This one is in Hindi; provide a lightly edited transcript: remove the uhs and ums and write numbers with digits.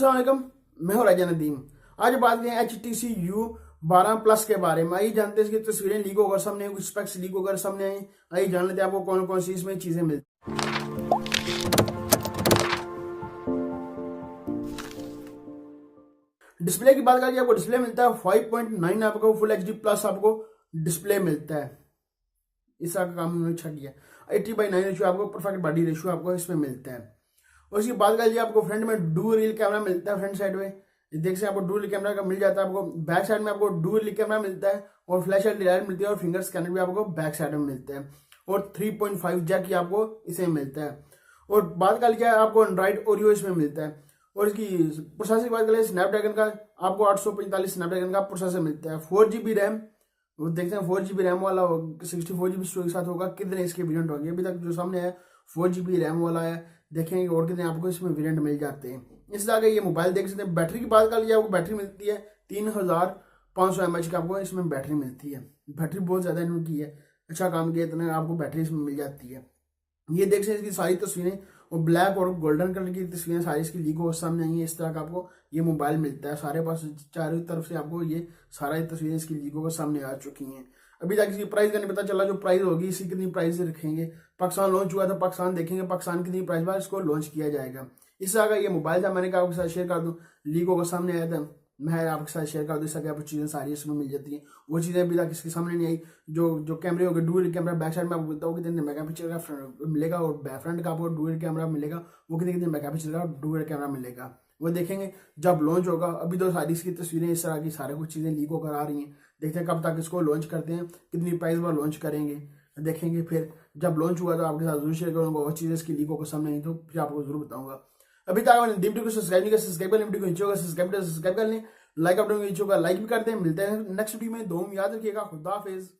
अस्सलामुअलैकुम, मैं हूं राजा नदीम। आज बात करें HTC U12 के बारे में। आइए जानते हैं इसकी तस्वीरें लीक होकर सामने आई, कुछ स्पेक्स लीक होकर सामने आई। आइए जान लेते हैं आपको कौन कौन सी इसमें चीजें मिलती हैं। डिस्प्ले की बात करें, आपको डिस्प्ले मिलता है 5.9, आपको फुल HD प्लस आपको डिस्प्ले मिलता है। इस का काम उन्होंने छट दिया। 80/9 रेशियो आपको परफेक्ट बॉडी रेशियो आपको इसमें मिलता है। और इसकी बात कर लीजिए, आपको फ्रंट में डुअल रियल कैमरा मिलता है। फ्रंट साइड में देख सकते आपको डुअल कैमरा का मिल जाता है। आपको बैक साइड में आपको डुअल कैमरा मिलता है और फ्लैश लाइट मिलती है और फिंगर स्कैनर भी आपको बैक साइड में मिलता है। और 3.5 जैक की आपको इसे मिलता है। और बात कर लीजिए, आपको एंड्रॉइड ओरियो इसमें मिलता है। और इसकी प्रोसेसर की बात करें, स्नैपड्रैगन का आपको 845 स्नैपड्रैगन का प्रोसेसर मिलता है। 4GB रैम, वो देखते हैं 4GB रैम वाला 64GB स्टोरेज के साथ होगा। कितने इसके वेरिएंट होंगे, अभी तक जो सामने है 4GB रैम वाला है। देखेंगे और कितने आपको इसमें वेरिएंट मिल जाते हैं। इस तरह ये मोबाइल देख सकते हैं। बैटरी की बात कर लीजिए, आपको बैटरी मिलती है 3500 mAh की आपको इसमें बैटरी मिलती है। बैटरी बहुत ज्यादा इनकी है, अच्छा काम किया, इतना आपको बैटरी इसमें मिल जाती है। ये देख सकते हैं इसकी सारी तस्वीरें और ब्लैक और गोल्डन कलर की तस्वीरें सारी इसकी लीक हो सामने आई है। इस तरह का आपको ये मोबाइल मिलता है। सारे पास चारों तरफ से आपको ये सारा तस्वीरें इसकी लीक होकर सामने आ चुकी हैं। अभी तक इसकी प्राइस का नहीं पता चला। जो प्राइस होगी इसकी कितनी प्राइस रखेंगे। पाकिस्तान लॉन्च हुआ था, पाकिस्तान देखेंगे पाकिस्तान कितनी प्राइस बाद इसको लॉन्च किया जाएगा। इस तरह का ये मोबाइल था, मैंने कहा आपके साथ शेयर कर दूं। लीक होकर सामने आया था, मैं आपके साथ शेयर कर दूं। इस तरह की आपको चीजें सारी इसमें मिल जाती हैं। वो चीजें अभी तक इसके सामने नहीं आई। जो कैमरे हो गए, डुअल कैमरा बैक साइड में आपको बताओ कितने मेगापिक्सल का मिलेगा और फ्रंट का आपको डुअल कैमरा मिलेगा, वो कितने मेगापिक्सल का डुअल कैमरा मिलेगा, वो देखेंगे जब लॉन्च होगा। अभी तो सारी इसकी तस्वीरें इस तरह की सारी कुछ चीजें लीक होकर आ रही हैं। देखते हैं कब तक इसको लॉन्च करते हैं, कितनी प्राइस पर लॉन्च करेंगे, देखेंगे। फिर जब लॉन्च हुआ तो आपके साथ जरूर शेयर करूंगा। और चीजें इसकी लीक होकर सामने आई तो फिर आपको जरूर बताऊंगा। अभी तक मैंने वीडियो को सब्सक्राइब नहीं किया, सब्सक्राइब कर वीडियो को नीचे होगा, सब्सक्राइब कर लें। लाइक अपने नीचे होगा, लाइक भी करते हैं। मिलते हैं नेक्स्ट वीडियो में। दुआ में याद रखिएगा। खुदा हाफिज।